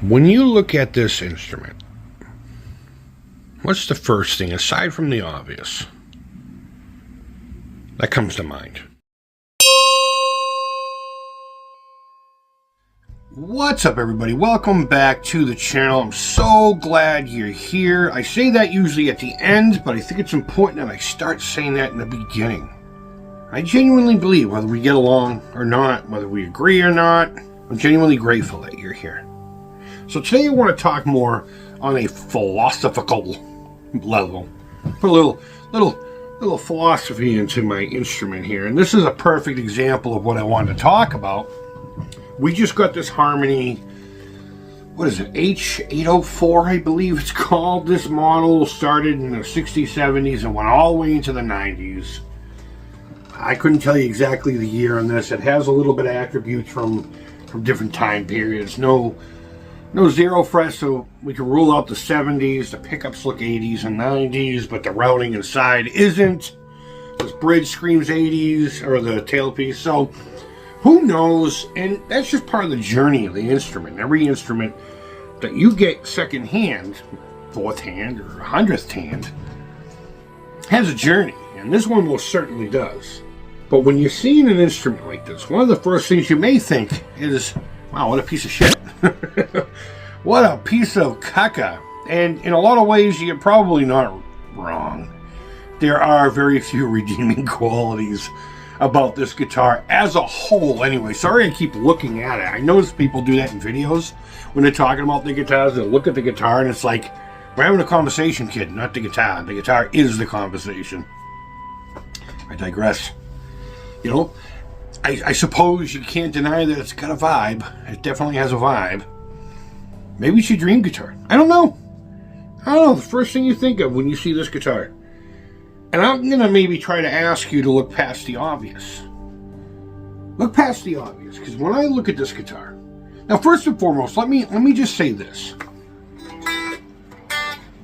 When you look at this instrument, what's the first thing, aside from the obvious, that comes to mind? What's up, everybody? Welcome back to the channel. I'm so glad you're here. I say that usually at the end, but I think it's important that I start saying that in the beginning. I genuinely believe, whether we get along or not, whether we agree or not, I'm genuinely grateful that you're here. So today I want to talk more on a philosophical level. Put a little philosophy into my instrument here, and this is a perfect example of what I wanted to talk about. We just got this Harmony, what is it, H804, I believe it's called. This model started in the 60s, 70s, and went all the way into the 90s. I couldn't tell you exactly the year on this. It has a little bit of attributes from different time periods. No zero fresh, so we can rule out the 70s. The pickups look 80s and 90s, but the routing inside isn't. This bridge screams 80s, or the tailpiece, so who knows? And that's just part of the journey of the instrument. Every instrument that you get secondhand, fourth hand, or 100th hand, has a journey, and this one most certainly does. But when you're seeing an instrument like this, one of the first things you may think is, wow, what a piece of shit. What a piece of caca. And in a lot of ways, you're probably not wrong. There are very few redeeming qualities about this guitar as a whole anyway. Sorry I keep looking at it. I notice people do that in videos when they're talking about the guitars. They look at the guitar and it's like, we're having a conversation, kid, not the guitar. The guitar is the conversation. I digress. You know, I suppose you can't deny that it's got a vibe. It definitely has a vibe. Maybe it's your dream guitar. I don't know. The first thing you think of when you see this guitar. And I'm going to maybe try to ask you to look past the obvious. Look past the obvious, because when I look at this guitar... Now, first and foremost, let me just say this.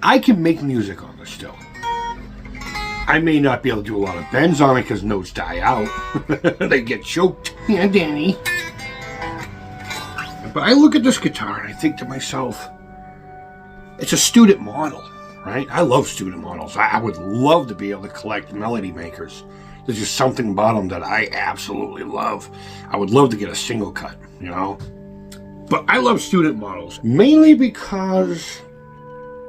I can make music on this still. I may not be able to do a lot of bends on it because notes die out. They get choked. Yeah, Danny. But I look at this guitar and I think to myself, it's a student model, right? I love student models. I would love to be able to collect melody makers. There's just something about them that I absolutely love. I would love to get a single cut, you know? But I love student models, mainly because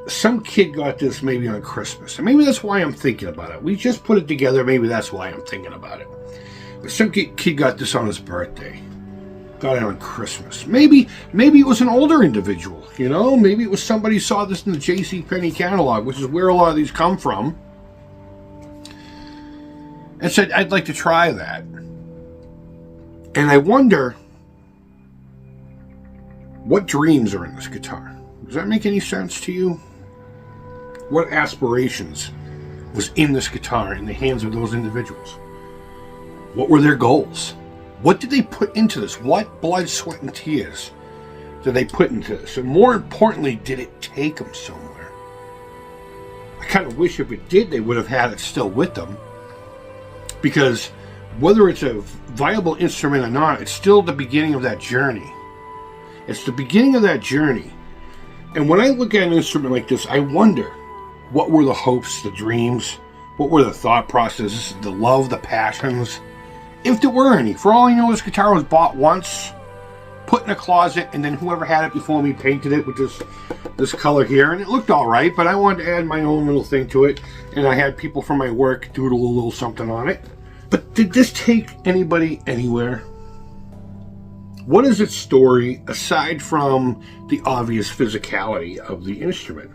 some kid got this maybe on Christmas. And maybe that's why I'm thinking about it. We just put it together. Maybe that's why I'm thinking about it. But some kid got this on his birthday. Got it on Christmas. Maybe it was an older individual, you know? Maybe it was somebody saw this in the JCPenney catalog, which is where a lot of these come from, and said, I'd like to try that. And I wonder what dreams are in this guitar. Does that make any sense to you? What aspirations was in this guitar in the hands of those individuals? What were their goals? What did they put into this? What blood, sweat, and tears did they put into this? And more importantly, did it take them somewhere? I kind of wish if it did, they would have had it still with them. Because whether it's a viable instrument or not, it's still the beginning of that journey. It's the beginning of that journey. And when I look at an instrument like this, I wonder, what were the hopes, the dreams? What were the thought processes, the love, the passions? If there were any. For all I know, this guitar was bought once, put in a closet, and then whoever had it before me painted it with this color here, and it looked all right, but I wanted to add my own little thing to it, and I had people from my work doodle a little something on it. But did this take anybody anywhere? What is its story, aside from the obvious physicality of the instrument?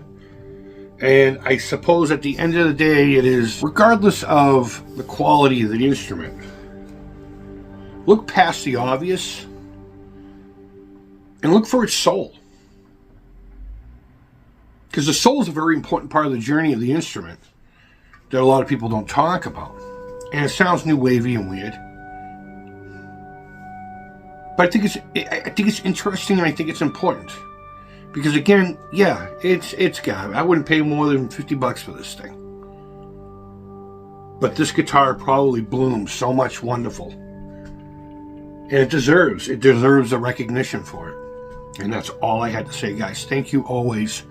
And I suppose at the end of the day, it is, regardless of the quality of the instrument, look past the obvious and look for its soul. Because the soul is a very important part of the journey of the instrument that a lot of people don't talk about. And it sounds new wavy and weird. But I think it's interesting, and I think it's important. Because again, yeah, it's got, I wouldn't pay more than $50 for this thing. But this guitar probably blooms so much wonderful. And it deserves the recognition for it. And that's all I had to say, guys. Thank you always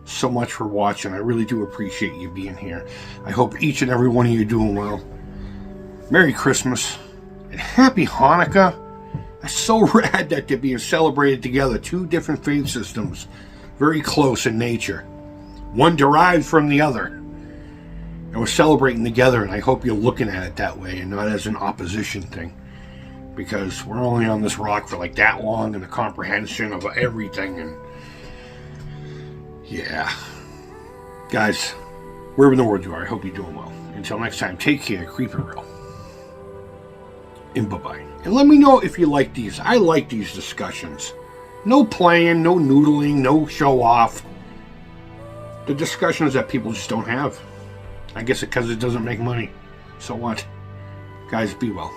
so much for watching. I really do appreciate you being here. I hope each and every one of you are doing well. Merry Christmas and Happy Hanukkah. It's so rad that they're being celebrated together. Two different faith systems, very close in nature. One derived from the other. And we're celebrating together, and I hope you're looking at it that way and not as an opposition thing. Because we're only on this rock for like that long, and the comprehension of everything, and yeah. Guys, wherever in the world you are, I hope you're doing well. Until next time, take care, keep it real. And bye-bye. And let me know if you like these. I like these discussions. No playing, no noodling, no show off. The discussions that people just don't have. I guess because it doesn't make money. So what? Guys, be well.